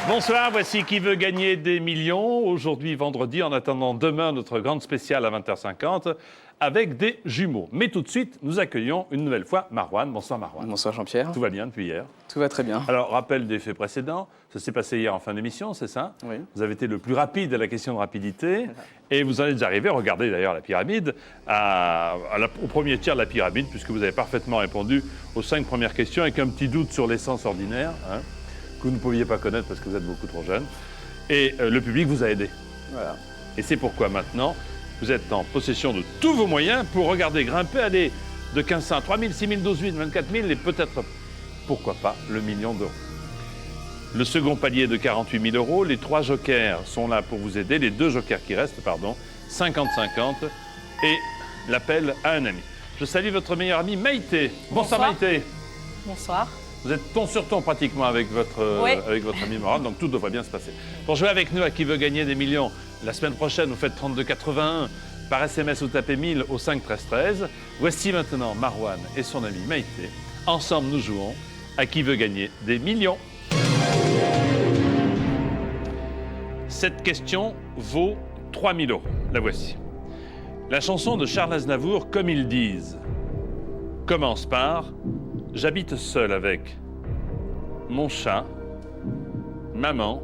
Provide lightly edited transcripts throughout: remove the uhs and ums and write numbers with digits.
Bonsoir, voici Qui veut gagner des millions. Aujourd'hui, vendredi, en attendant demain, notre grande spéciale à 20h50 avec des jumeaux. Mais tout de suite, nous accueillons une nouvelle fois Marouane. Bonsoir Marouane. Bonsoir Jean-Pierre. Tout va bien depuis hier? Tout va très bien. Alors, rappel des faits précédents. Ça s'est passé hier en fin d'émission, c'est ça? Oui. Vous avez été le plus rapide à la question de rapidité. Et vous en êtes arrivé, regardez d'ailleurs la pyramide, au premier tiers de la pyramide, puisque vous avez parfaitement répondu aux 5 premières questions avec un petit doute sur l'essence ordinaire, hein, que vous ne pouviez pas connaître parce que vous êtes beaucoup trop jeune. Et le public vous a aidé. Voilà. Et c'est pourquoi maintenant, vous êtes en possession de tous vos moyens pour regarder grimper, aller de 1500 à 3000, 6000, 12 000, 24 000 et peut-être, pourquoi pas, le million d'euros. Le second palier de 48 000 euros, les 3 jokers sont là pour vous aider, les 2 jokers qui restent, pardon, 50-50 et l'appel à un ami. Je salue votre meilleur ami Maïté. Bonsoir Maïté. Bonsoir. Vous êtes ton sur ton pratiquement avec votre ami Marouane, donc tout devrait bien se passer. Pour jouer avec nous à Qui veut gagner des millions, la semaine prochaine, vous faites 32,81. Par SMS, vous tapez 1000 au 5 13 13. Voici maintenant Marouane et son ami Maïté. Ensemble, nous jouons à Qui veut gagner des millions. Cette question vaut 3 000 euros. La voici. La chanson de Charles Aznavour, Comme ils disent, commence par « J'habite seul avec mon chat, maman,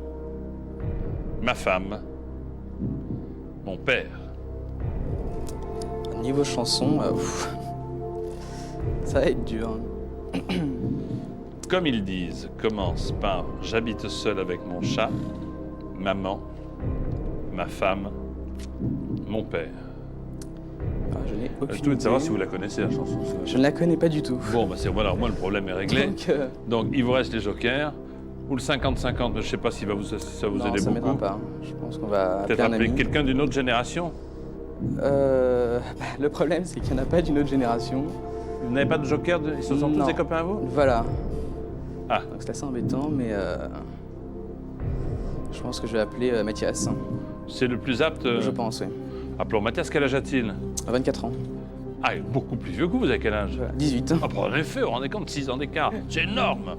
ma femme, mon père. » Niveau chanson, ça va être dur. Comme ils disent commence par « J'habite seul avec mon chat, maman, ma femme, mon père. » Je n'ai aucune Tout est de savoir idée. si vous la connaissez, la chanson. Je ne la connais pas du tout. Bon, bah c'est voilà, au moins le problème est réglé. Donc, il vous reste les jokers. Ou le 50-50, mais je ne sais pas si ça va vous non, aider ça beaucoup. m'aidera pas. Je pense qu'on va Peut-être appeler un appeler ami. quelqu'un d'une autre génération. Le problème, c'est qu'il n'y en a pas d'une autre génération. Vous n'avez pas de joker? Ils se sont tous Non. des copains à vous? Voilà. Ah. Donc c'est assez embêtant, mais je pense que je vais appeler Mathias. C'est le plus apte? Je pense, oui. Appelons Mathias, quel âge a-t-il? À 24 ans. Ah, il est beaucoup plus vieux que vous, vous avez quel âge? Voilà. 18. Ah, bah, en effet, on rendez compte, 6 ans d'écart. C'est énorme.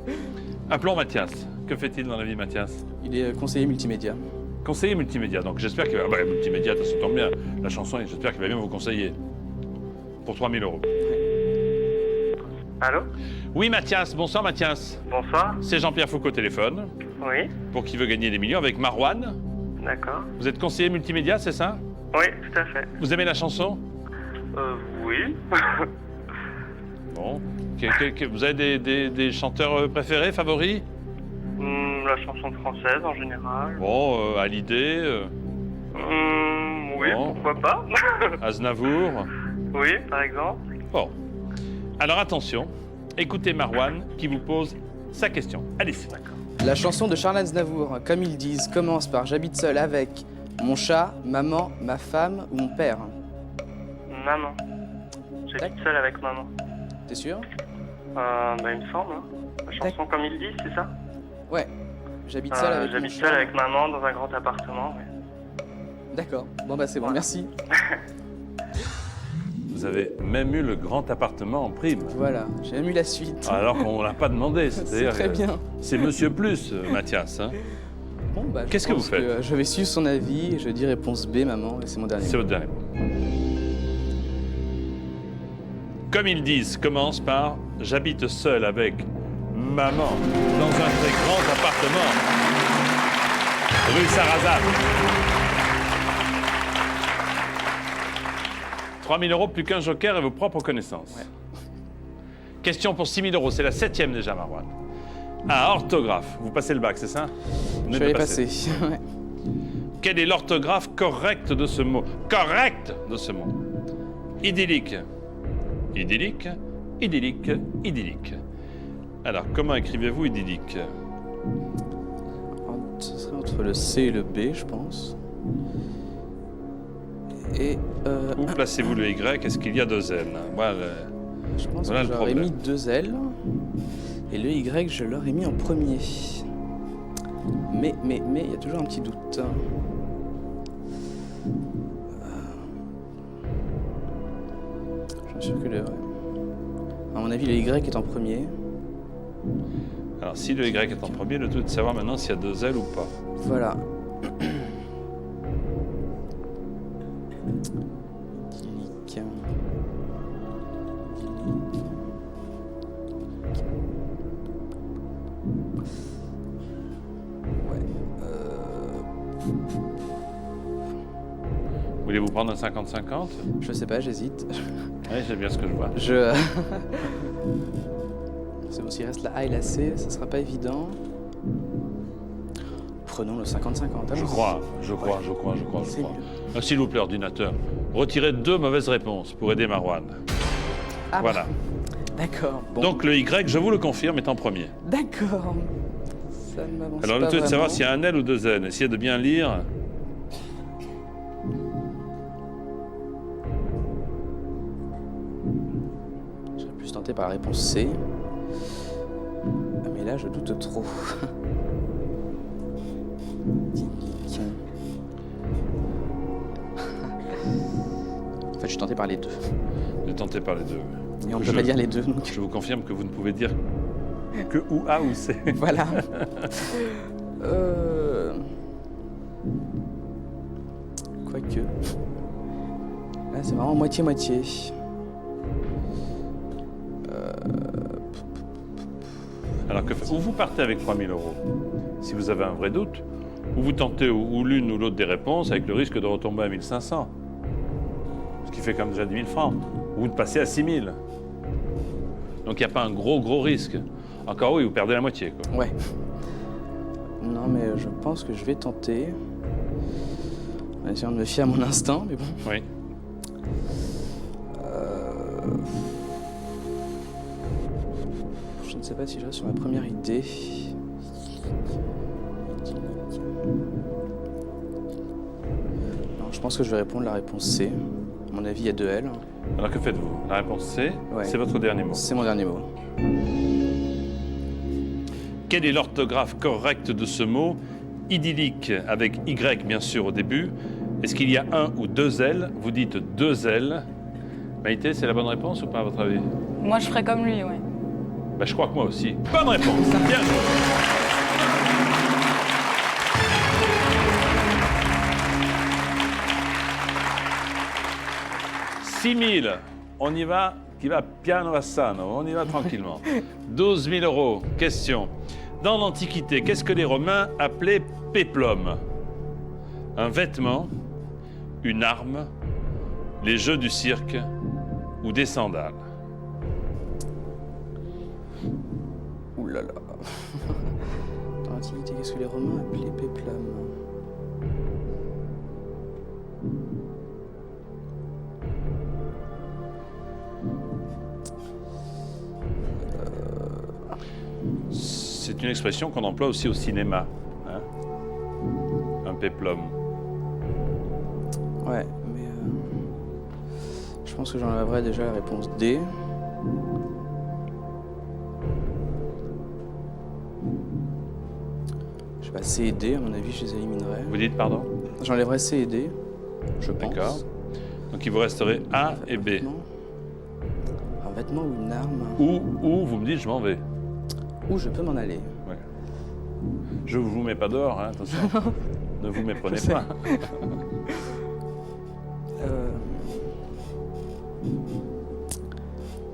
Appelons Mathias. Que fait-il dans la vie, Mathias? Il est conseiller multimédia. Conseiller multimédia. Donc j'espère qu'il va... bah, multimédia, ça tombe bien. La chanson, j'espère qu'il va bien vous conseiller. Pour 3 000 euros. Allô? Oui, Mathias. Bonsoir, Mathias. Bonsoir. C'est Jean-Pierre Foucault au téléphone. Oui, Pour Qui veut gagner des millions avec Marouane. d'accord. Vous êtes conseiller multimédia, c'est ça? Oui, tout à fait. Vous aimez la chanson? Oui. Bon. Vous avez des chanteurs préférés, favoris? La chanson française en général. Bon, Hallyday, Oui, Bon. pourquoi pas? Aznavour. Oui, par exemple. Bon. Alors attention, écoutez Marouane qui vous pose sa question. Allez-y. La chanson de Charles Aznavour, Comme ils disent, commence par J'habite seul avec mon chat, maman, ma femme ou mon père. Maman. J'habite seule avec maman. T'es sûr? Bah, il me semble. Hein. La chanson Comme ils disent, c'est ça? Ouais. J'habite seul avec mon J'habite chat. seule avec maman dans un grand appartement. Oui. D'accord. Bon bah c'est bon, Ouais. merci. Vous avez même eu le grand appartement en prime. Voilà, j'ai même eu la suite. Alors qu'on ne l'a pas demandé. C'est C'est-à-dire, très bien. C'est Monsieur Plus, Mathias. Hein. Bon, bah, je Qu'est-ce que vous pense faites? Je vais suivre son avis et je dis réponse B, maman, et c'est mon dernier. C'est votre dernier mot. Comme ils disent, commence par « J'habite seul avec maman dans un très grand appartement, rue Sarrazat. » 3 000 euros, plus qu'un joker et vos propres connaissances. Ouais. Question pour 6 000 euros, c'est la 7e déjà, Marouane. Ah, orthographe. Vous passez le bac, c'est ça? Vous Je venez vais de les passer. passer. Ouais. Quelle est l'orthographe correcte de ce mot? Correcte de ce mot. Idyllique. Idyllique, idyllique, idyllique. Alors, comment écrivez-vous idyllique? Ce serait entre le C et le B, je pense. Et Où placez-vous le Y? Est-ce qu'il y a 2 L? Voilà. je pense Voilà que le j'aurais problème. mis 2 L. Et le Y, je l'aurais mis en premier. Mais, il y a toujours un petit doute. Je suis sûr que le... À mon avis, le Y est en premier. Alors, si le Y est en premier, le tout est de savoir maintenant s'il y a 2 L ou pas. Voilà. Idyllique. Ouais. Voulez-vous prendre un 50-50? Je sais pas, j'hésite. Oui, c'est bien ce que je vois. C'est bon, s'il reste la A et la C, ça sera pas évident. Prenons le 50-50. Je crois. C'est mieux. S'il vous plaît, ordinateur, retirez 2 mauvaises réponses pour aider Marwan. Ah, Voilà. D'accord. Bon. Donc le Y, je vous le confirme, est en premier. D'accord. Ça ne m'avance pas Alors le tout est de savoir vraiment. s'il y a un L ou 2 N. Essayez de bien lire. Je serais plus tenté par la réponse C. Ah, mais là, je doute trop. Idyllique. En fait, je suis tenté par les deux. Vous êtes tenté par les deux. Et on ne peut pas dire les deux, donc Je vous confirme que vous ne pouvez dire que ou A ou C. voilà. Quoique. Là, c'est vraiment moitié-moitié. Alors ou vous partez avec 3 000 euros, si vous avez un vrai doute, ou vous tentez ou l'une ou l'autre des réponses avec le risque de retomber à 1 500. Ce qui fait quand même déjà 10 000 francs. Ou de passer à 6 000. Donc il n'y a pas un gros risque. Encore oui, vous perdez la moitié, quoi. Ouais. Non, mais je pense que je vais tenter. En essayant de me fier à mon instinct, mais bon. Oui. Je ne sais pas si je reste sur ma première idée. Non, je pense que je vais répondre la réponse C. À mon avis, il y a 2 L. Alors que faites-vous? La réponse C, Ouais. c'est votre dernier mot. C'est mon dernier mot. Quelle est l'orthographe correcte de ce mot? Idyllique, avec Y bien sûr au début. Est-ce qu'il y a 1 ou 2 L? Vous dites 2 L. Maïté, c'est la bonne réponse ou pas à votre avis? Moi, je ferais comme lui, ouais. Je crois que moi aussi. Bonne réponse. Bien joué. « 6 000, on y va, qui va piano assano, on y va tranquillement. 12 000 euros, question. Dans l'Antiquité, qu'est-ce que les Romains appelaient péplum? Un vêtement, une arme, les jeux du cirque ou des sandales? Ouh là là. Dans l'Antiquité, qu'est-ce que les Romains appelaient péplum? C'est une expression qu'on emploie aussi au cinéma. Hein, un péplum. Ouais, mais je pense que j'enlèverais déjà la réponse D. Je sais pas, C et D, à mon avis, je les éliminerais. Vous dites pardon? J'enlèverais C et D, je pense. D'accord. Donc il vous resterait A et B. Un vêtement ou une arme. Ou vous me dites je m'en vais. Ou je peux m'en aller. Ouais. Je vous mets pas dehors, hein, attention. Ne vous méprenez Je sais. pas.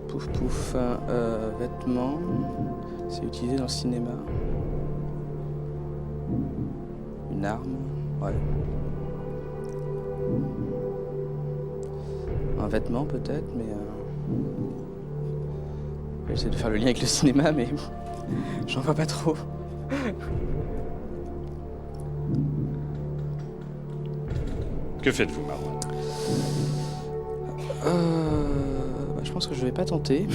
Pouf pouf, vêtements, c'est utilisé dans le cinéma. Une arme, ouais. Un vêtement peut-être, mais j'essaie de faire le lien avec le cinéma, mais j'en vois pas trop. Que faites-vous, Marwan? Je pense que je vais pas tenter.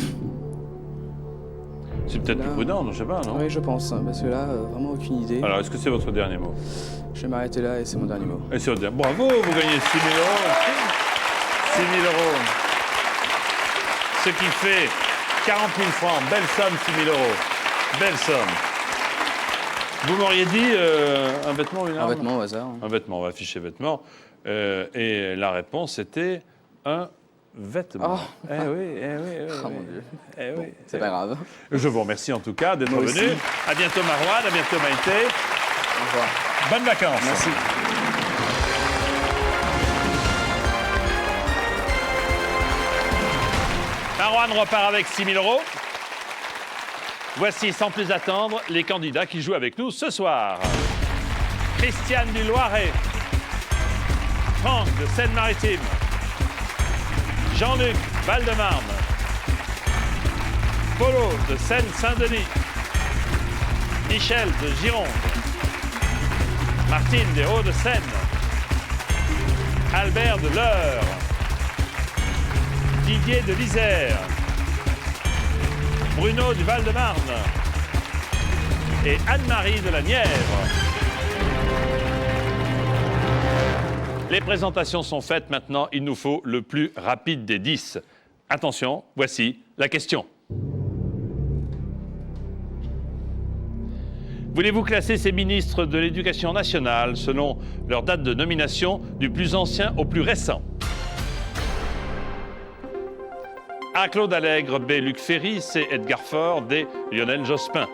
C'est peut-être Là- plus prudent, je sais pas, non? Oui, je pense, parce que là, vraiment aucune idée. Alors, est-ce que c'est votre dernier mot? Je vais m'arrêter là et c'est mon dernier mot. Et c'est votre dernier. Bravo, vous gagnez 6 000 euros. 6 000 euros. Ce qui fait 40 000 francs. Belle somme, 6 000 euros. Belle somme. Vous m'auriez dit un vêtement ou une Un arme? vêtement au hasard. Un vêtement, on va afficher vêtement. Et la réponse était un vêtements. Oh. Eh oui, eh oui, eh oui. Oh mon Dieu. Eh oui. C'est pas grave. Je vous remercie en tout cas d'être Moi venu. aussi. À bientôt Marouane, à bientôt Maïté. Au revoir. Bonnes vacances. Merci. Marouane repart avec 6 000 €. Voici, sans plus attendre, les candidats qui jouent avec nous ce soir. Christiane du Loiret. Franck de Seine-Maritime. Jean-Luc, Val-de-Marne. Polo de Seine-Saint-Denis. Michel de Gironde. Martine des Hauts-de-Seine. Albert de l'Eure. Didier de l'Isère. Bruno du Val-de-Marne. Et Anne-Marie de la Nièvre. Les présentations sont faites maintenant, il nous faut le plus rapide des 10. Attention, voici la question. Voulez-vous classer ces ministres de l'Éducation nationale selon leur date de nomination du plus ancien au plus récent? A. Claude Allègre, B. Luc Ferry, C. Edgar Faure, D. Lionel Jospin.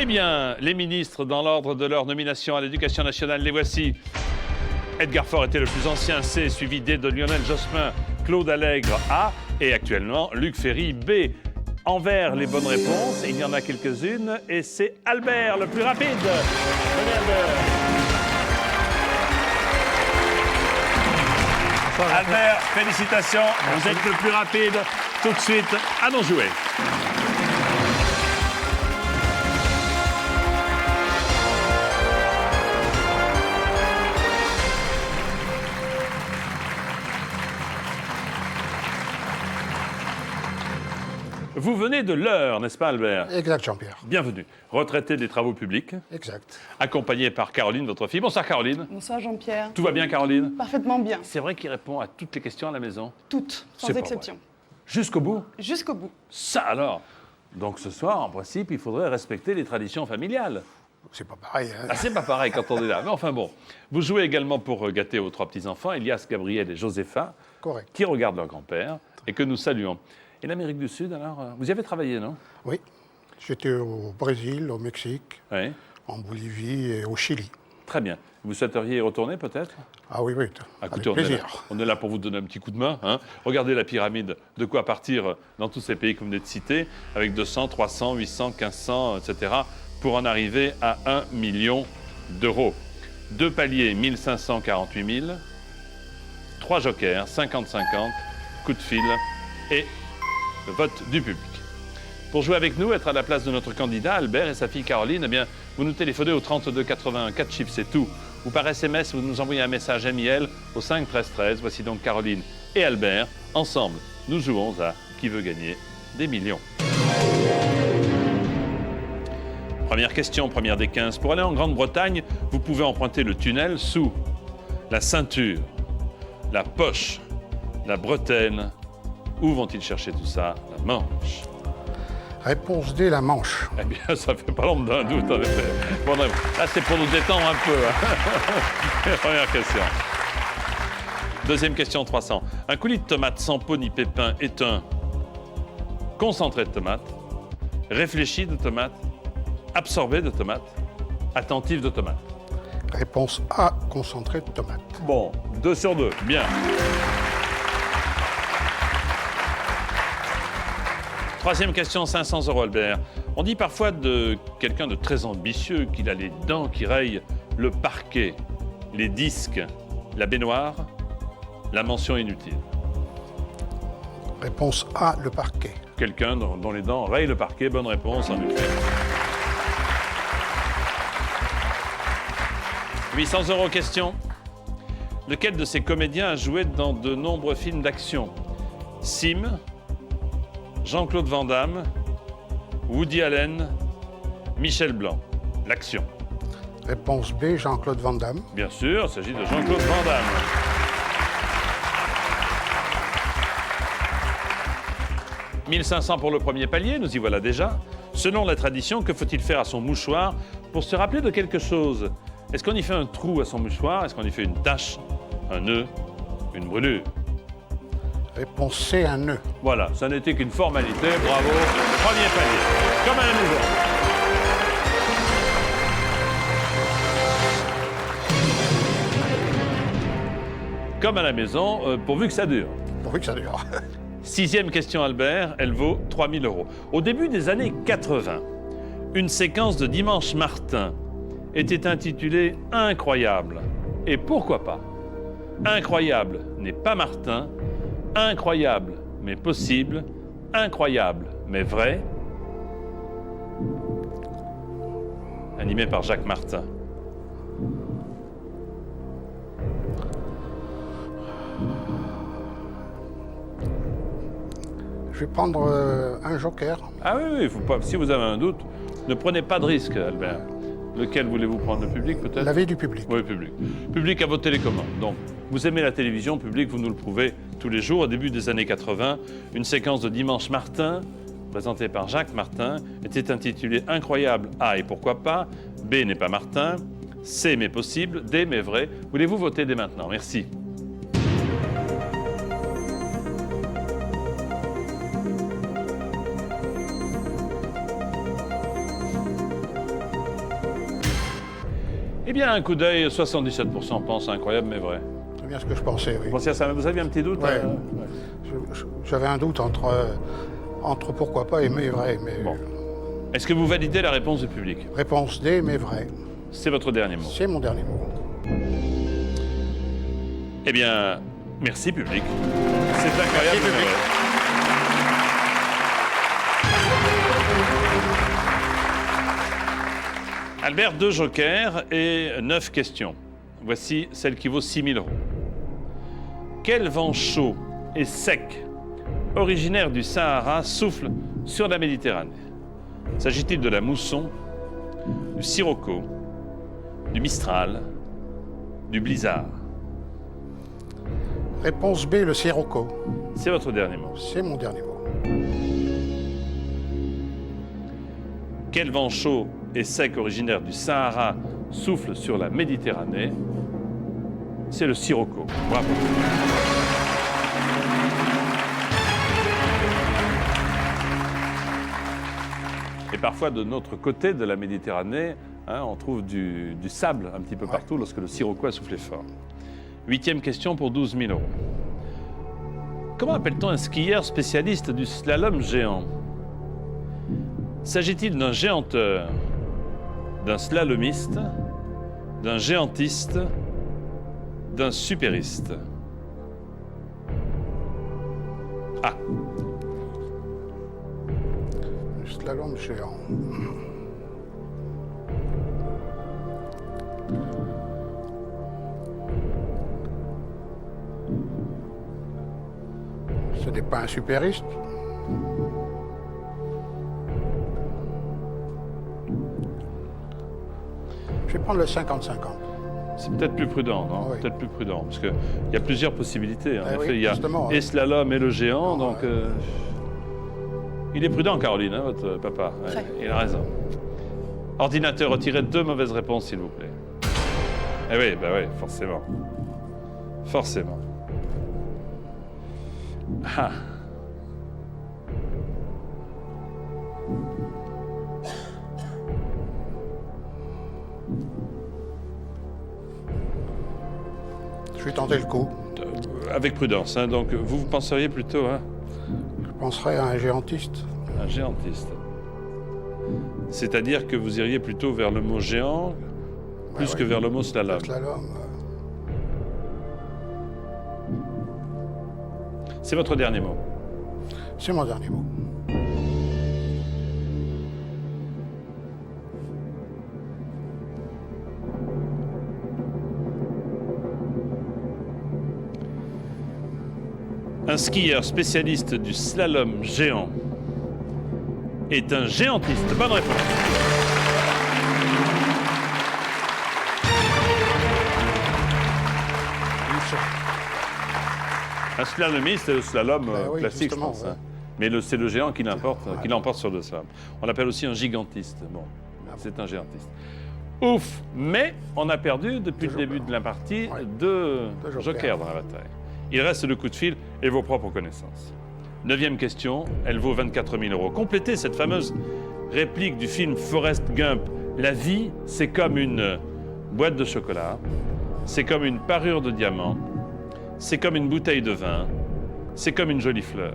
Eh bien, les ministres, dans l'ordre de leur nomination à l'Éducation nationale, les voici. Edgar Faure était le plus ancien, C, suivi D de Lionel Jospin, Claude Allègre, A, et actuellement Luc Ferry, B. Envers les bonnes réponses, il y en a quelques-unes, et c'est Albert le plus rapide. Venez, Albert. Albert, félicitations, vous êtes le plus rapide. Tout de suite, allons jouer. Vous venez de l'Eure, n'est-ce pas Albert? Exact, Jean-Pierre. Bienvenue. Retraité des travaux publics, Exact. accompagné par Caroline, votre fille. Bonsoir Caroline. Bonsoir Jean-Pierre. Tout va bien Caroline? Parfaitement bien. C'est vrai qu'il répond à toutes les questions à la maison? Toutes, sans C'est pas exception. Jusqu'au bout? Jusqu'au bout. Ça alors? Donc ce soir, en principe, il faudrait respecter les traditions familiales. C'est pas pareil, hein. Ah, c'est pas pareil quand on est là. Mais enfin bon. Vous jouez également pour gâter vos 3 petits-enfants, Elias, Gabriel et Josépha, Correct. qui regardent leur grand-père et que nous saluons. Et l'Amérique du Sud, alors, vous y avez travaillé, non? Oui. J'étais au Brésil, au Mexique, Oui. en Bolivie et au Chili. Très bien. Vous souhaiteriez y retourner peut-être? Ah oui, oui. Avec Écoutez, plaisir. on est là pour vous donner un petit coup de main. Hein. Regardez la pyramide, de quoi partir dans tous ces pays que vous venez de citer, avec 200, 300, 800, 1500, etc., pour en arriver à 1 million d'euros. 2 paliers, 1548 000. 3 jokers, 50-50, coup de fil et le vote du public. Pour jouer avec nous, être à la place de notre candidat, Albert et sa fille Caroline, eh bien, vous nous téléphonez au 32 81, 4 chiffres, c'est tout. Ou par SMS, vous nous envoyez un message MIL au 5 13 13. Voici donc Caroline et Albert. Ensemble, nous jouons à Qui veut gagner des millions. Première question, première des 15. Pour aller en Grande-Bretagne, vous pouvez emprunter le tunnel sous la ceinture, la poche, la bretelle. Où vont-ils chercher tout ça? La Manche. Réponse D, la Manche. Eh bien, ça fait pas l'ombre d'un doute, en effet. Bon, là, c'est pour nous détendre un peu. Hein. Première question. Deuxième question, 300. Un coulis de tomates sans peau ni pépins est un concentré de tomates, réfléchi de tomates, absorbé de tomates, attentif de tomates. Réponse A, concentré de tomate. Bon, 2 sur 2, bien. Troisième question, 500 € Albert. On dit parfois de quelqu'un de très ambitieux qu'il a les dents qui rayent le parquet, les disques, la baignoire, la mention inutile. Réponse A, le parquet. Quelqu'un dont les dents rayent le parquet, bonne réponse en effet. 800 € question. Lequel de ces comédiens a joué dans de nombreux films d'action? Sim, Jean-Claude Van Damme, Woody Allen, Michel Blanc. L'action. Réponse B, Jean-Claude Van Damme. Bien sûr, il s'agit de Jean-Claude Van Damme. 1500 pour le premier palier, nous y voilà déjà. Selon la tradition, que faut-il faire à son mouchoir pour se rappeler de quelque chose? Est-ce qu'on y fait un trou à son mouchoir? Est-ce qu'on y fait une tache, un nœud, une brûlure? Réponse C, un nœud. Voilà, ça n'était qu'une formalité. Bravo. Premier palier. Comme à la maison. Comme à la maison, pourvu que ça dure. Pourvu que ça dure. 6e question, Albert, elle vaut 3 000 €. Au début des années 80, une séquence de Dimanche Martin était intitulée « Incroyable ». Et pourquoi pas? Incroyable n'est pas Martin, incroyable mais possible, incroyable mais vrai. Animé par Jacques Martin. Je vais prendre un joker. Ah oui, oui, faut pas, si vous avez un doute, ne prenez pas de risque, Albert. Lequel voulez-vous prendre? Le public, peut-être? L'avis du public. Oui, public. Public à vos télécommandes. Donc, vous aimez la télévision, public, vous nous le prouvez tous les jours. Au début des années 80, une séquence de Dimanche Martin, présentée par Jacques Martin, était intitulée « Incroyable ». A, et pourquoi pas? B, n'est pas Martin. C, mais possible. D, mais vrai. Voulez-vous voter dès maintenant? Merci. Eh bien, un coup d'œil, 77% pensent incroyable, mais vrai. C'est bien ce que je pensais, oui. Vous pensiez à ça? Vous aviez un petit doute? Ouais. J'avais un doute entre pourquoi pas et mais vrai. Mais Bon. Est-ce que vous validez la réponse du public? Réponse D, mais vrai. C'est votre dernier mot. C'est mon dernier mot. Eh bien, merci, public. C'est incroyable, mais vrai. Albert, 2 jokers et 9 questions. Voici celle qui vaut 6 000 €. Quel vent chaud et sec, originaire du Sahara, souffle sur la Méditerranée? S'agit-il de la mousson, du sirocco, du mistral, du blizzard? Réponse B, le sirocco. C'est votre dernier mot. C'est mon dernier mot. Quel vent chaud et sec originaire du Sahara souffle sur la Méditerranée? C'est le sirocco. Bravo. Et parfois, de notre côté de la Méditerranée, on trouve du sable un petit peu partout lorsque le sirocco a soufflé fort. 8e question pour 12 000 €. Comment appelle-t-on un skieur spécialiste du slalom géant? S'agit-il d'un géanteur, d'un slalomiste, d'un géantiste, d'un supériste? Ah, Le slalom géant. Ce n'est pas un supériste. Je vais prendre le 50-50. c'est peut-être plus prudent, non? Oui. Peut-être plus prudent, parce qu'il y a plusieurs possibilités. En Eh effet, oui, il y a justement, et oui. slalom et le géant, Ah, donc... ouais. Il est prudent, Caroline, hein, votre papa. Ouais, Très. il a raison. Ordinateur, retirez 2 mauvaises réponses, s'il vous plaît. Eh oui, bah oui, forcément. Forcément. Ah. Je vais tenter le coup. Avec prudence, hein, donc vous penseriez plutôt à Je penserais à un géantiste. un géantiste. C'est-à-dire que vous iriez plutôt vers le mot géant plus ouais. que vers le mot slalom. Le slalom. C'est votre dernier mot. C'est mon dernier mot. Un skieur spécialiste du slalom géant est un géantiste. Bonne réponse. Un slalomiste, c'est le slalom Ben oui, classique, je justement, pense. ouais. Hein. Mais c'est le géant qui l'emporte sur le sable. On l'appelle aussi un gigantiste. Bon, c'est un géantiste. Ouf! Mais on a perdu, depuis le début de la partie, deux jokers dans la bataille. Il reste le coup de fil et vos propres connaissances. 9e question, elle vaut 24 000 euros. Complétez cette fameuse réplique du film Forrest Gump. La vie, c'est comme une boîte de chocolat, c'est comme une parure de diamant, c'est comme une bouteille de vin, c'est comme une jolie fleur.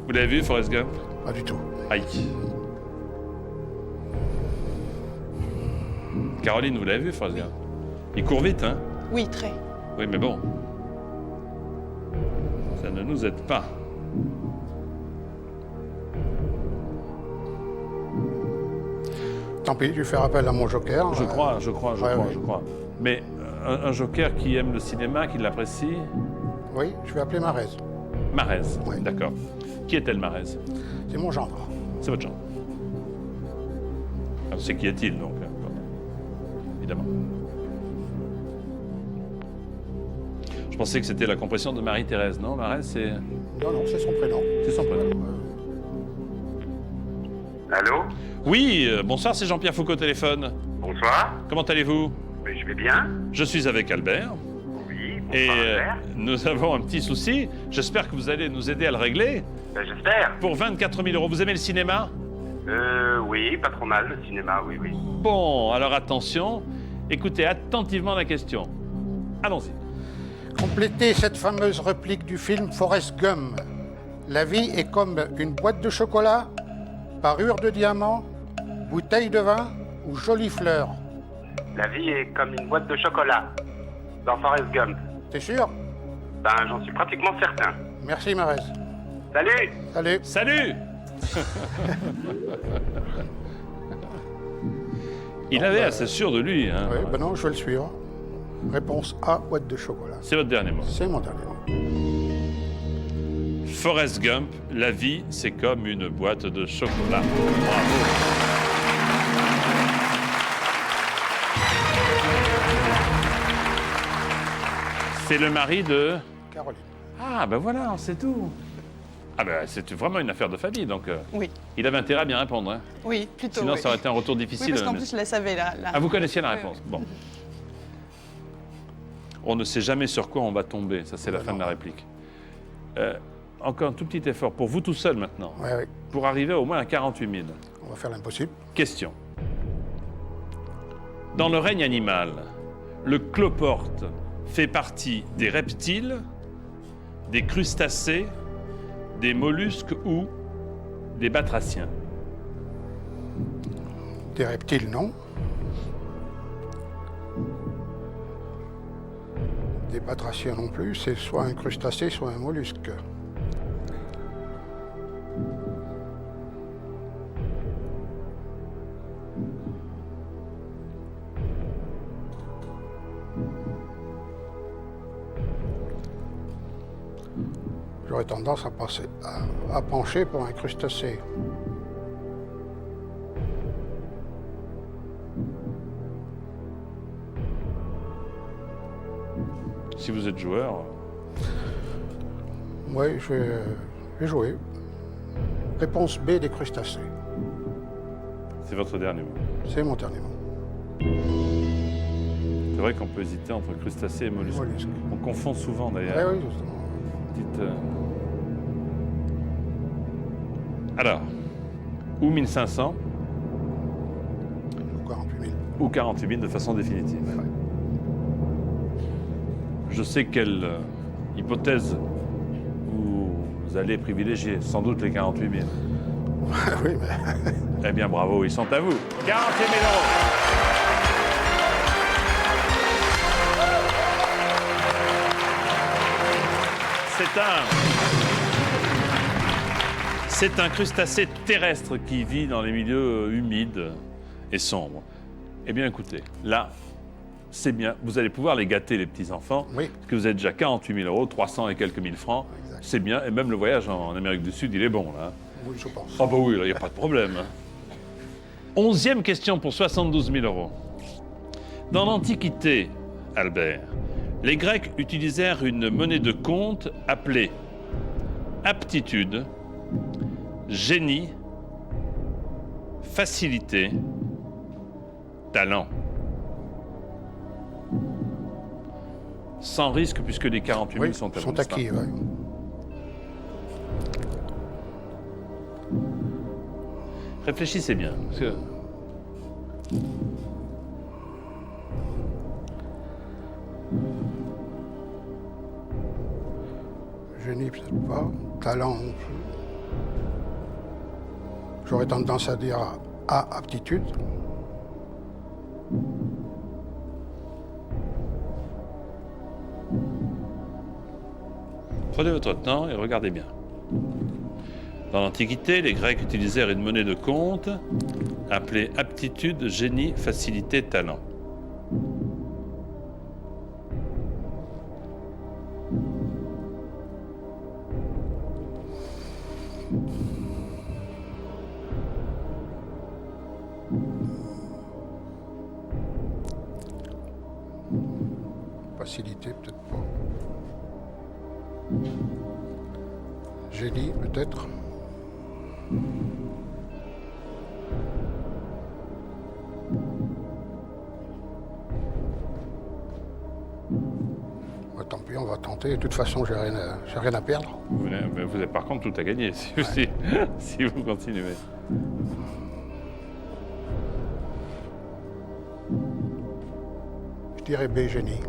Vous l'avez vu, Forrest Gump? Pas du tout. Aïe. Caroline, vous l'avez vu, Forrest Gump? Il court vite, hein? Oui, très. Oui, mais bon. Ça ne nous aide pas. Tant pis, je vais faire appel à mon joker. Je crois. Mais un joker qui aime le cinéma, qui l'apprécie? Oui, je vais appeler Marez. Marez, Oui. d'accord. Qui est-elle, Marez? C'est mon gendre. C'est votre genre. Alors, c'est qui est-il, donc? Évidemment. Je pensais que c'était la compression de Marie-Thérèse, non? Marez, c'est... Non, c'est son prénom. C'est son prénom. Allô? Oui, bonsoir, c'est Jean-Pierre Foucault au téléphone. Bonsoir. Comment allez-vous? Mais je vais bien. Je suis avec Albert. Oui, bonsoir Et Albert. nous avons un petit souci. J'espère que vous allez nous aider à le régler. Ben, j'espère. Pour 24 000 euros, vous aimez le cinéma? Oui, pas trop mal, le cinéma, oui. Bon, alors attention. Écoutez attentivement la question. Allons-y. Complétez cette fameuse réplique du film Forrest Gump. La vie est comme une boîte de chocolat, parure de diamant, bouteille de vin ou jolie fleur. La vie est comme une boîte de chocolat. Dans Forrest Gump. T'es sûr? Ben, j'en suis pratiquement certain. Merci, Marez. Salut! Salut. Salut. Il avait assez sûr de lui. Hein. Oui, ben non, je vais le suivre. Réponse A, boîte de chocolat. C'est votre dernier mot. C'est mon dernier mot. Forrest Gump, la vie, c'est comme une boîte de chocolat. Bravo. C'est le mari de... Caroline. Ah, ben voilà, c'est tout. Ah ben, c'est vraiment une affaire de famille, donc Oui, il avait intérêt à bien répondre. Hein. oui, plutôt. Sinon, oui. ça aurait été un retour Oui, difficile. parce qu'en mais- plus, je la savais, là. Ah, vous connaissiez la Oui, réponse. oui. Bon. On ne sait jamais sur quoi on va tomber. Ça, c'est la fin de la réplique. Encore un tout petit effort pour vous tout seul maintenant, Oui, oui. pour arriver au moins à 48 000. On va faire l'impossible. Question. Dans le règne animal, le cloporte fait partie des reptiles, des crustacés, des mollusques ou des batraciens. Des reptiles, non. Des batraciens non plus. C'est soit un crustacé, soit un mollusque. J'aurais tendance à pencher pour un crustacé. Si vous êtes joueur, Oui, je vais jouer. Réponse B, des crustacés. c'est votre dernier mot. C'est mon dernier mot. C'est vrai qu'on peut hésiter entre crustacés et mollusques. Mollusque. On confond souvent Oui, d'ailleurs. oui, justement. Dites, Alors, ou 1500 Ou 48 000. ou 48 000 de façon définitive. Ouais. Je sais quelle hypothèse vous allez privilégier, sans doute les 48 000. Oui, mais Eh bien, bravo, ils sont à vous. 48 000 euros. C'est un crustacé terrestre qui vit dans les milieux humides et sombres. Eh bien, écoutez, là, c'est bien. Vous allez pouvoir les gâter, les petits-enfants, Oui. parce que vous êtes déjà 48 000 euros, 300 et quelques mille francs. Exact. C'est bien. Et même le voyage en Amérique du Sud, il est bon, là. oui, je pense. Ah bah oui, là, il n'y a pas de problème. 11e question pour 72 000 euros. Dans l'Antiquité, Albert, les Grecs utilisèrent une monnaie de compte appelée aptitude, génie, facilité, talent. Sans risque, puisque les 48 000 Oui, sont à vous, sont n'est-ce pas? acquis, ouais. Réfléchissez bien. Parce que... Génie, peut-être pas. Talent, non plus. J'aurais tendance à dire A, aptitude. Prenez votre temps et regardez bien. Dans l'Antiquité, les Grecs utilisèrent une monnaie de compte appelée aptitude, génie, facilité, talent. Facilité, peut-être pas. Génie, peut-être. Bah, tant pis, on va tenter. De toute façon, j'ai rien à perdre. Vous avez par contre tout à gagner si vous continuez. Je dirais B, génie.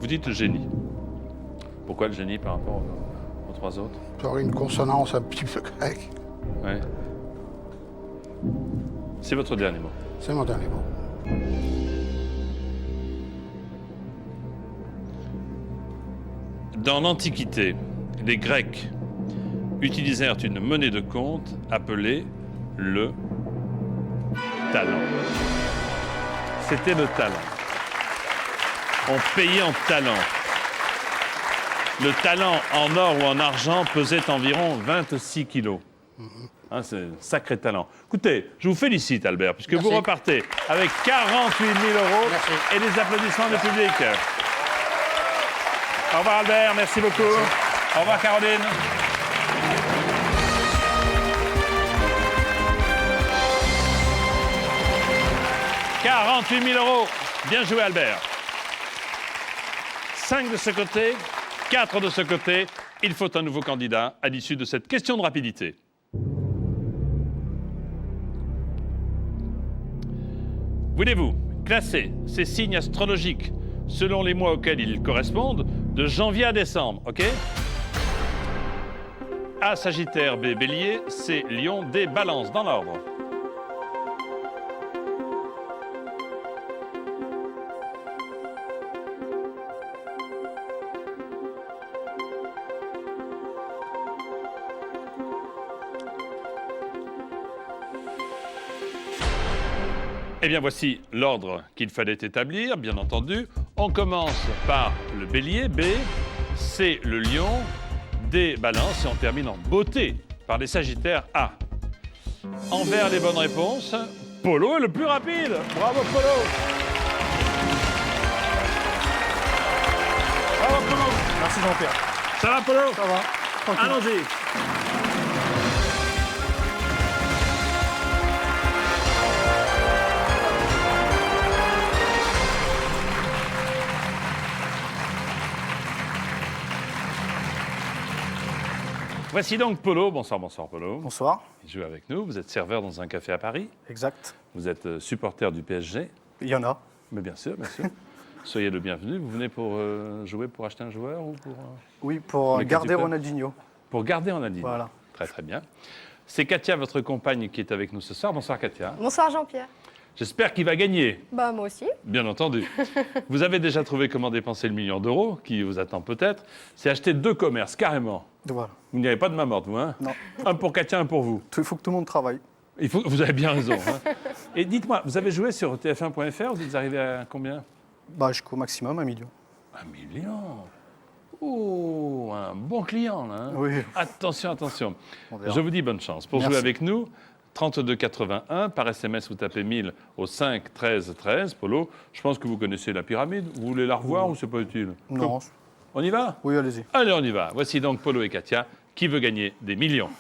Vous dites le génie. Pourquoi le génie par rapport aux trois autres? J'aurais une consonance un petit peu grecque. Ouais. C'est votre dernier mot. C'est mon dernier mot. Dans l'Antiquité, les Grecs utilisèrent une monnaie de compte appelée le talent. C'était le talent. On payait en talent. Le talent en or ou en argent pesait environ 26 kilos. Hein, c'est un sacré talent. Écoutez, je vous félicite, Albert, puisque Merci. vous repartez avec 48 000 € Merci. et des applaudissements du public. Au revoir, Albert. Merci beaucoup. Au revoir, Caroline. « 48 000 €. Bien joué, Albert. 5 de ce côté, 4 de ce côté. Il faut un nouveau candidat à l'issue de cette question de rapidité. Voulez-vous classer ces signes astrologiques selon les mois auxquels ils correspondent, de janvier à décembre, ok? A, Sagittaire, B, Bélier, C, Lion, D, Balance, dans l'ordre. Eh bien, voici l'ordre qu'il fallait établir, bien entendu. On commence par le Bélier, B, C, le Lion, D, Balance, et on termine en beauté par les Sagittaires, A. Envers les bonnes réponses, Polo est le plus rapide. Bravo, Polo. Bravo, Polo. Merci Jean-Pierre. Ça va, Polo? Ça va. Tranquille. Allons-y. Voici donc Polo. Bonsoir, bonsoir, Polo. Bonsoir. Il joue avec nous. Vous êtes serveur dans un café à Paris. Exact. Vous êtes supporter du PSG. Il y en a. Mais bien sûr, bien sûr. Soyez le bienvenu. Vous venez pour jouer, pour acheter un joueur ou pour... Oui, pour Les garder Catucas. Ronaldinho. Pour garder en ligne. Voilà. Très, très bien. C'est Katia, votre compagne, qui est avec nous ce soir. Bonsoir, Katia. Bonsoir Jean-Pierre. J'espère qu'il va gagner, Bah moi aussi. bien entendu. Vous avez déjà trouvé comment dépenser le million d'euros, qui vous attend peut-être. C'est acheter 2 commerces, carrément. Voilà. Vous n'y avez pas de main morte, vous, hein? Non. Un pour Katia, un pour vous. Il faut que tout le monde travaille. Vous avez bien raison. Hein. Et dites-moi, vous avez joué sur tf1.fr, vous êtes arrivé à combien? Bah, jusqu'au maximum, 1 million. 1 million. Oh, un bon client, là. Hein. Oui. Attention, attention. On verra. Je vous dis bonne chance. Pour Merci. jouer avec nous, 3281, par SMS, vous tapez 1000 au 5 13 13. Polo, je pense que vous connaissez la pyramide. Vous voulez la revoir ou c'est pas utile? Non. On y va? Oui, allez-y. Allez, on y va. Voici donc Polo et Katia. Qui veut gagner des millions?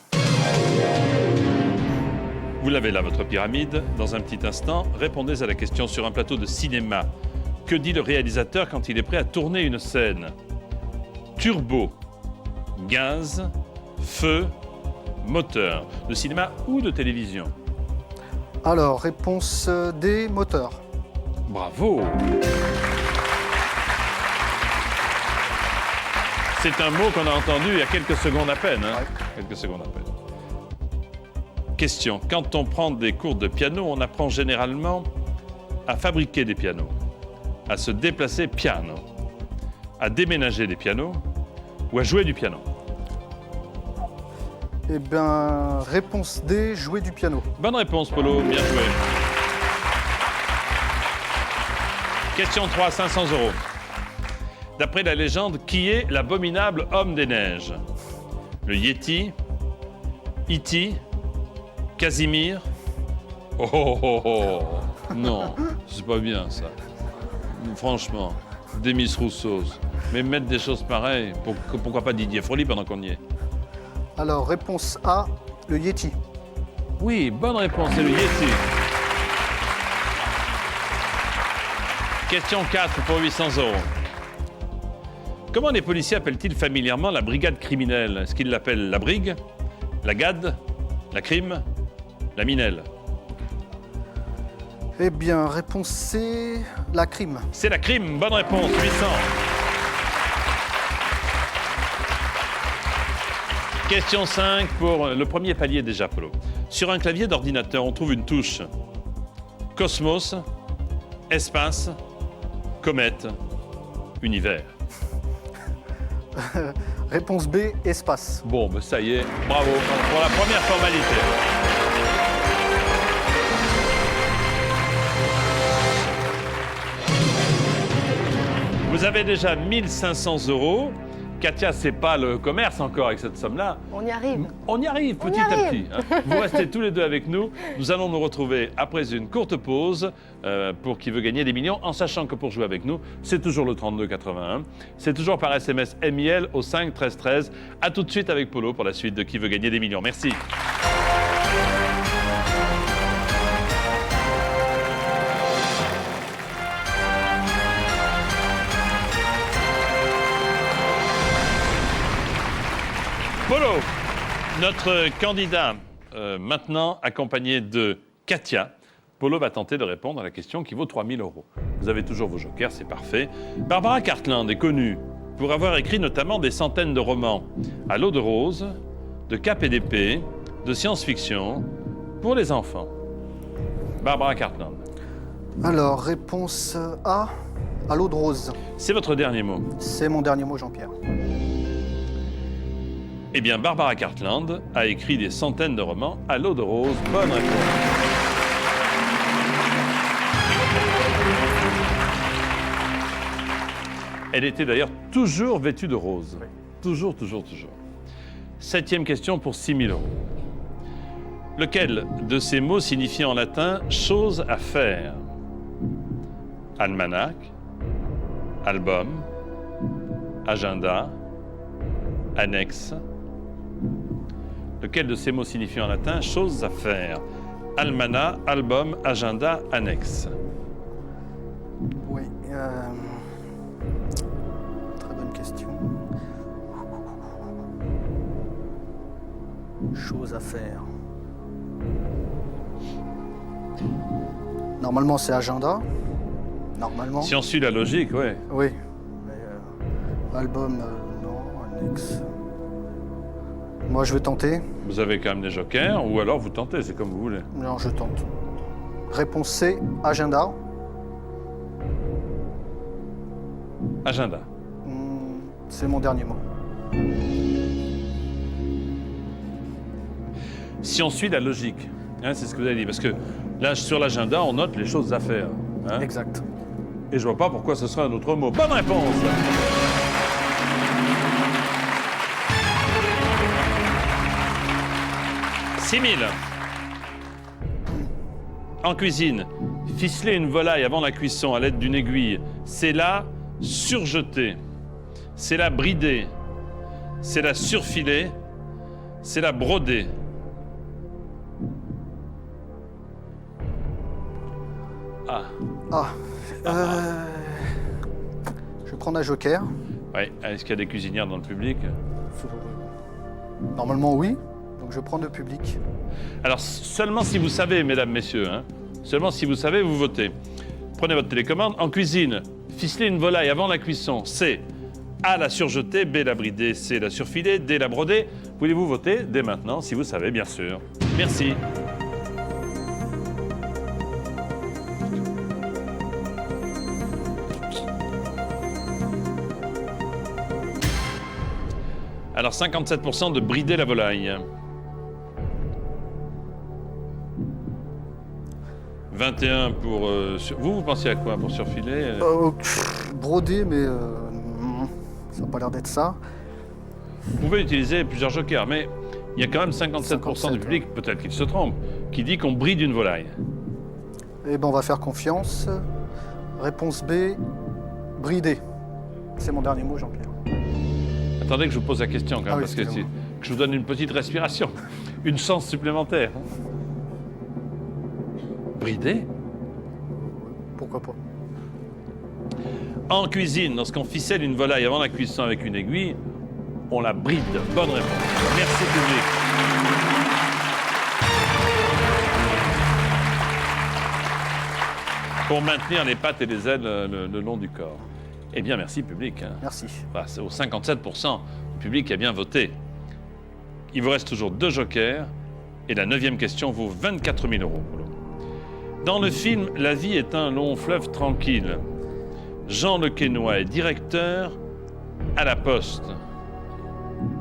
Vous l'avez là, votre pyramide. Dans un petit instant, répondez à la question sur un plateau de cinéma. Que dit le réalisateur quand il est prêt à tourner une scène? Turbo, gaz, feu, moteur. De cinéma ou de télévision? Alors, réponse D, moteur. Bravo! C'est un mot qu'on a entendu il y a quelques secondes à peine. Hein? Quelques secondes à peine. Question. Quand on prend des cours de piano, on apprend généralement à fabriquer des pianos, à se déplacer piano, à déménager des pianos ou à jouer du piano. Eh bien, réponse D, jouer du piano. Bonne réponse, Polo. Bien joué. Question 3, 500 €. D'après la légende, qui est l'abominable homme des neiges? Le Yéti, E.T., Casimir? Oh, non, c'est pas bien ça. Franchement, Demis Roussos. Mais mettre des choses pareilles, pourquoi pas Didier Froli pendant qu'on y est? Alors, réponse A, le Yéti. Oui, bonne réponse, c'est le Yéti. Question 4 pour 800 €. Comment les policiers appellent-ils familièrement la brigade criminelle? Est-ce qu'ils l'appellent la brigue, la gade, la crime, la minelle? Eh bien, réponse C, la crime. C'est la crime, bonne réponse, 800. Question 5 pour le premier palier déjà, Polo. Sur un clavier d'ordinateur, on trouve une touche Cosmos, Espace, Comète, Univers. Réponse B, espace. Bon, ben ça y est, bravo pour la première formalité. Vous avez déjà 1500 €. Katia, c'est pas le commerce encore avec cette somme-là. On y arrive. On y arrive petit à petit. Hein. Vous restez tous les deux avec nous. Nous allons nous retrouver après une courte pause pour Qui veut gagner des millions, en sachant que pour jouer avec nous, c'est toujours le 3281. C'est toujours par SMS MIL au 5 13 13. À tout de suite avec Polo pour la suite de Qui veut gagner des millions. Merci. Polo, notre candidat maintenant accompagné de Katia. Polo va tenter de répondre à la question qui vaut 3000 €. Vous avez toujours vos jokers, c'est parfait. Barbara Cartland est connue pour avoir écrit notamment des centaines de romans à l'eau de rose, de cap et d'épée, de science-fiction pour les enfants. Barbara Cartland. Alors, réponse A, à l'eau de rose. C'est votre dernier mot. C'est mon dernier mot, Jean-Pierre. Eh bien, Barbara Cartland a écrit des centaines de romans à l'eau de rose. Bonne réponse. Elle était d'ailleurs toujours vêtue de rose. Oui. Toujours, toujours, toujours. 7e question pour 6000 €. Lequel de ces mots signifie en latin « chose à faire » ? Almanach, album, agenda, annexe. Lequel de ces mots signifie en latin « choses à faire » ? Almanach, album, agenda, annexe. Oui. Très bonne question. Chose à faire. Normalement, c'est agenda. Normalement. Si on suit la logique, oui. Oui. Mais, album, non. Annexe. Moi, je vais tenter. Vous avez quand même des jokers, ou alors vous tentez, c'est comme vous voulez. Non, je tente. Réponse C, agenda. Agenda. C'est mon dernier mot. Si on suit la logique, hein, c'est ce que vous avez dit, parce que là, sur l'agenda, on note les choses à faire. Hein, Exact. et je vois pas pourquoi ce serait un autre mot. Bonne réponse! « 6000. En cuisine, ficeler une volaille avant la cuisson à l'aide d'une aiguille, c'est la surjeter, c'est la brider, c'est la surfiler C'est la brodée. Ah. Ah. Je vais prendre un joker. Ouais. Est-ce qu'il y a des cuisinières dans le public? Normalement, oui. Donc, je prends le public. Alors, seulement si vous savez, mesdames, messieurs, hein, seulement si vous savez, vous votez. Prenez votre télécommande. En cuisine, ficeler une volaille avant la cuisson, c'est A, la surjetée, B, la bridée, C, la surfilée, D, la brodée. Voulez-vous voter dès maintenant, si vous savez, bien sûr. Merci. Alors, 57% de brider la volaille. 21 pour... Vous pensez à quoi pour surfiler? Brodé, mais ça n'a pas l'air d'être ça. Vous pouvez utiliser plusieurs jokers, mais il y a quand même 57% 57, du public, peut-être qu'il se trompe, qui dit qu'on bride une volaille. Eh ben, on va faire confiance. Réponse B, bridé. C'est mon dernier mot, Jean-Pierre. Attendez que je vous pose la question quand même, Ah oui, parce que, excusez-moi. que je vous donne une petite respiration, une chance supplémentaire. Bridé? Pourquoi pas? En cuisine, lorsqu'on ficelle une volaille avant la cuisson avec une aiguille, on la bride. Bonne réponse. Merci public. Pour maintenir les pattes et les ailes le long du corps. Eh bien, merci public. Hein. Merci. Bah, c'est aux 57% du public qui a bien voté. Il vous reste toujours 2 jokers et la 9e question vaut 24 000 €. Dans le film La vie est un long fleuve tranquille, Jean Lequesnoy est directeur à la Poste,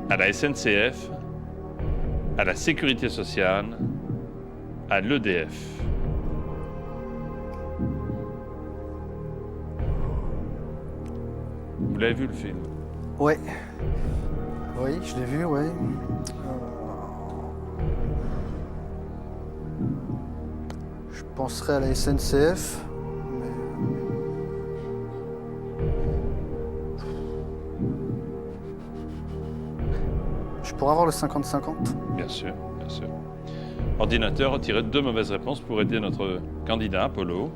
à la SNCF, à la Sécurité sociale, à l'EDF. Vous l'avez vu le film? Ouais. Oui, je l'ai vu, ouais. Je penserais à la SNCF, mais... Je pourrais avoir le 50-50. Bien sûr, bien sûr. Ordinateur, retirez 2 mauvaises réponses pour aider notre candidat, Apollo.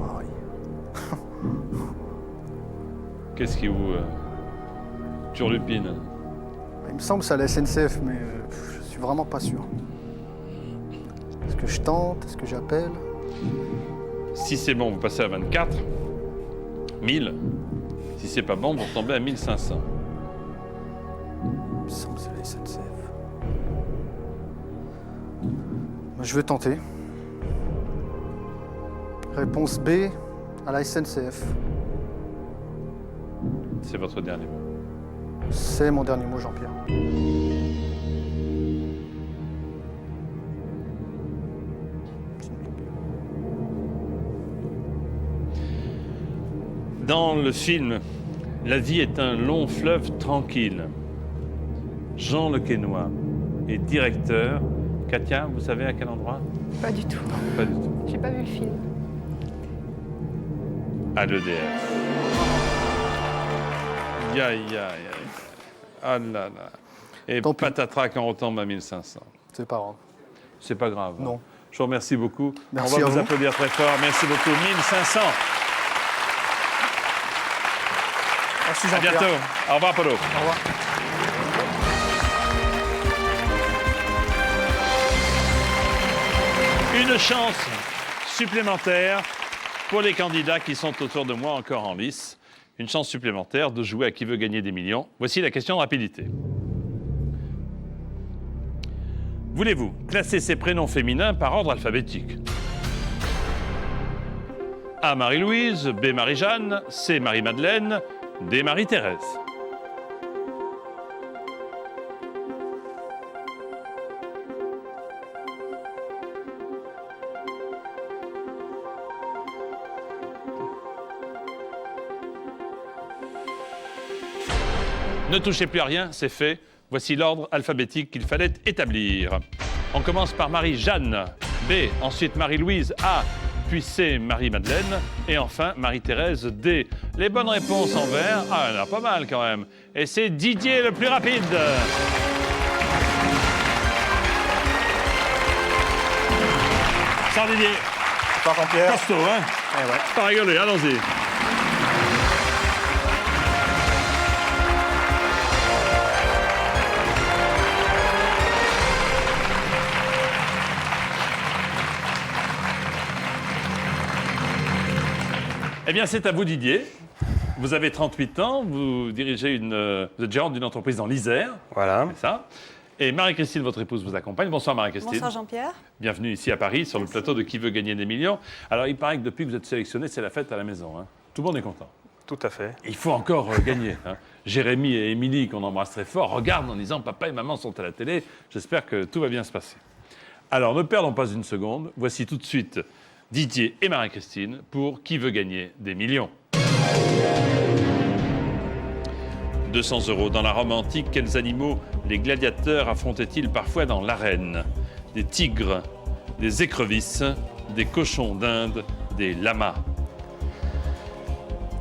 Ah oui. Qu'est-ce qui vous turlupine? Il me semble que c'est à la SNCF, mais je suis vraiment pas sûr. Est-ce que je tente? Est-ce que j'appelle? Si c'est bon, vous passez à 24 000. Si c'est pas bon, vous retombez à 1500. Il me semble que c'est la SNCF. Je vais tenter. Réponse B, à la SNCF. C'est votre dernier mot. C'est mon dernier mot, Jean-Pierre. Dans le film La vie est un long fleuve tranquille, Jean Lequesnoy est directeur. Katia, vous savez à quel endroit? Pas du tout. Pas du tout. J'ai pas vu le film. À l'EDF. Aïe. Ah là là. Et Tant pis. patatras quand on retombe à 1500. C'est pas grave. C'est pas grave. Non. Je vous remercie beaucoup. Merci on va à vous vous. applaudir très fort. Merci beaucoup. 1500. Merci À Jean-Pierre. bientôt. Au revoir, Polo. Au revoir. Une chance supplémentaire pour les candidats qui sont autour de moi encore en lice. Une chance supplémentaire de jouer à Qui veut gagner des millions. Voici la question de rapidité. Voulez-vous classer ces prénoms féminins par ordre alphabétique? A. Marie-Louise, B. Marie-Jeanne, C. Marie-Madeleine, D. Marie-Thérèse. Ne touchez plus à rien, c'est fait. Voici l'ordre alphabétique qu'il fallait établir. On commence par Marie-Jeanne, B, ensuite Marie-Louise, A, puis C, Marie-Madeleine. Et enfin, Marie-Thérèse D. Les bonnes réponses en vert, ah, il y en a pas mal quand même. Et c'est Didier le plus rapide. Sors Didier. Bonsoir Jean-Pierre. Costaud, hein? Eh ouais. Pas rigoler, allons-y. Eh bien, c'est à vous, Didier. Vous avez 38 ans, vous dirigez vous êtes gérante d'une entreprise dans l'Isère. Voilà. C'est ça. Et Marie-Christine, votre épouse, vous accompagne. Bonsoir, Marie-Christine. Bonsoir Jean-Pierre. Bienvenue ici à Paris, sur le plateau de Qui veut gagner des millions. Alors, il paraît que depuis que vous êtes sélectionné, c'est la fête à la maison. Hein. Tout le monde est content. Tout à fait. Il faut encore gagner. Hein. Jérémy et Émilie, qu'on embrasse très fort, regardent en disant « Papa et maman sont à la télé. J'espère que tout va bien se passer. » Alors, ne perdons pas une seconde. Voici tout de suite Didier et Marie-Christine pour Qui veut gagner des millions. 200 € dans la Rome antique, quels animaux les gladiateurs affrontaient-ils parfois dans l'arène? Des tigres, des écrevisses, des cochons d'Inde, des lamas.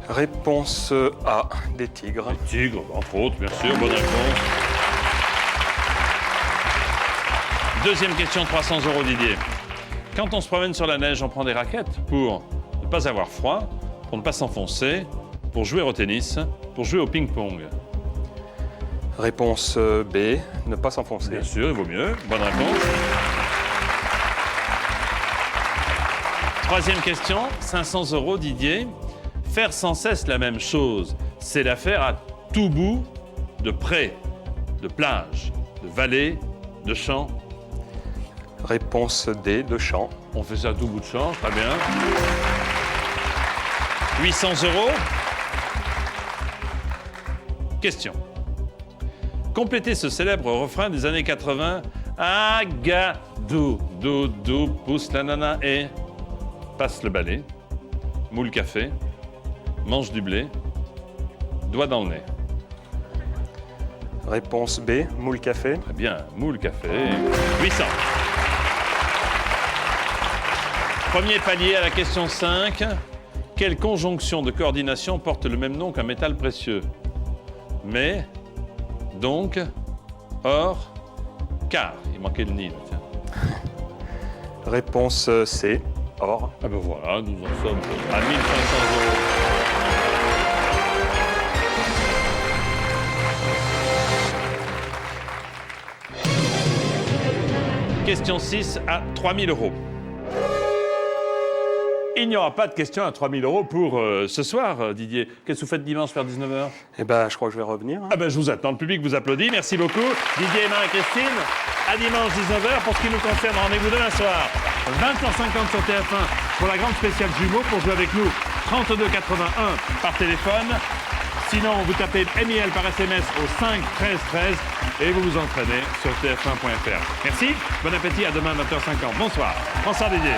Réponse A, des tigres. Des tigres, entre autres, bien sûr, bonne réponse. Deuxième question, 300 € Didier. Quand on se promène sur la neige, on prend des raquettes pour ne pas avoir froid, pour ne pas s'enfoncer, pour jouer au tennis, pour jouer au ping-pong. Réponse B, ne pas s'enfoncer. Bien sûr, il vaut mieux. Bonne réponse. Troisième question, 500 € Didier. Faire sans cesse la même chose, c'est la faire à tout bout de pré, de plage, de vallée, de champ. Réponse D, de champ. On fait ça à tout bout de champ, très bien. 800 €. Question. Complétez ce célèbre refrain des années 80. Agadou, doudou, pousse la nana et passe le balai, moule café, mange du blé, doigt dans le nez. Réponse B, moule café. Très bien, moule café. 800. Premier palier à la question 5. Quelle conjonction de coordination porte le même nom qu'un métal précieux? Mais, donc, or, car. Il manquait le nid, tiens. Réponse C, or. Ah ben voilà, nous en sommes à 1500 €. Question 6 à 3000 €. Il n'y aura pas de question à 3000 € pour ce soir, Didier. Qu'est-ce que vous faites dimanche vers 19h? Eh ben, je crois que je vais revenir. Hein. Ah ben, je vous attends. Le public vous applaudit. Merci beaucoup. Didier et Marie-Christine, à dimanche 19h. Pour ce qui nous concerne, rendez-vous demain soir, 20h50 sur TF1 pour la grande spéciale jumeaux. Pour jouer avec nous, 3281 par téléphone. Sinon, vous tapez MIL par SMS au 5 13 13 et vous vous entraînez sur tf1.fr. Merci. Bon appétit. À demain 20h50. Bonsoir. Bonsoir Didier.